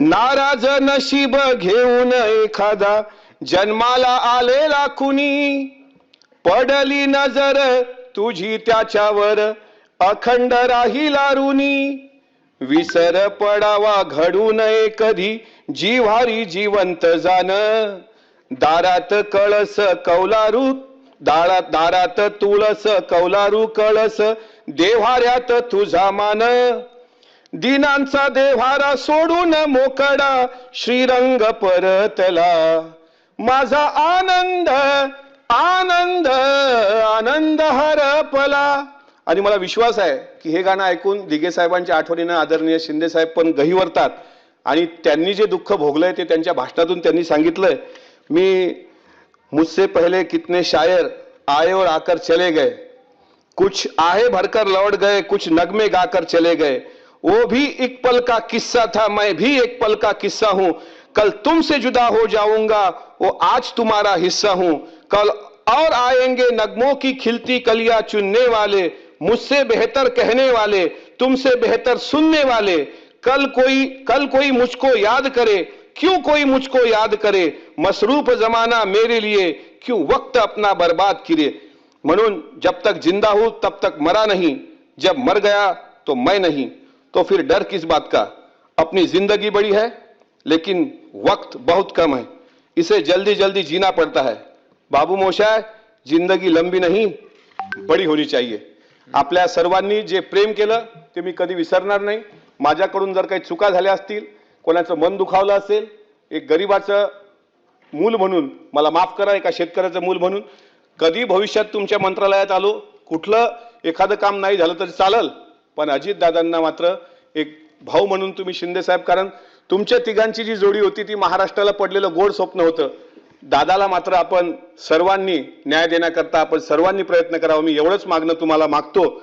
नाराज नशीब घेऊन एखादा जन्माला आलेला कुणी, पडली नजर तुझी त्याच्यावर अखंड राहिला ऋणी. विसर पडावा घडू नये कधी जिव्हारी जिवंत जाण. दारात कळस कौलारू दारात तुळस कौलारू कळस देव्हाऱ्यात तुझा मान. दिनांचा देव्हारा सोडून मोकळा श्रीरंग परतला. माझा आनंद आनंद आनंद हरपला. आणि मला विश्वास आहे की हे गाणं ऐकून दिघे साहेबांच्या आठवणीनं आदरणीय शिंदे साहेब पण गहिवरतात आणि त्यांनी जे दुःख भोगलंय ते त्यांच्या भाषणातून त्यांनी सांगितलंय. मी मुझसे पहले कितने शायर आए और आकर चले गए, कुछ आहे भरकर लौट गए, कुछ नगमे गाकर चले गए. वो भी एक पल का किस्सा था, मैं भी एक पल का किस्सा हूं. कल तुमसे जुदा हो जाऊंगा, वो आज तुम्हारा हिस्सा हूं. कल और आएंगे नगमों की खिलती कलियां चुनने वाले, मुझसे बेहतर कहने वाले, तुमसे बेहतर सुनने वाले. कल कोई मुझको याद करे, क्यों कोई मुझको याद करे. मसरूफ जमाना मेरे लिए, क्यों वक्त अपना बर्बाद करे. म्हणून जब तक जिंदा हूं तब तक मरा नहीं, जब मर गया तो मैं नहीं. तो फिर डर किस बात का. अपनी जिंदगी बड़ी है लेकिन वक्त बहुत कम है, इसे जल्दी जल्दी जीना पड़ता है. बाबू मोशाय, जिंदगी लंबी नहीं बड़ी होनी चाहिए. आपल्या सर्वांनी जे प्रेम केलं ते मी कधी विसरणार नाही. माझ्याकडून जर काही चुका झाल्या असतील, कोणाचं मन दुखावलं असेल, एक गरीबाचं मूल म्हणून मला माफ करा, एका शेतकऱ्याचं मूल म्हणून. कधी भविष्यात तुमच्या मंत्रालयात आलो, कुठलं एखादं काम नाही झालं तरी चालल, पण अजित दादांना मात्र एक भाऊ म्हणून तुम्ही शिंदे साहेब, कारण तुमच्या तिघांची जी जोडी होती ती महाराष्ट्राला पडलेलं गोड स्वप्न होतं. दादाला मात्र आपण सर्वांनी न्याय देण्याकरता आपण सर्वांनी प्रयत्न करावा. मी एवढंच मागणं तुम्हाला मागतो.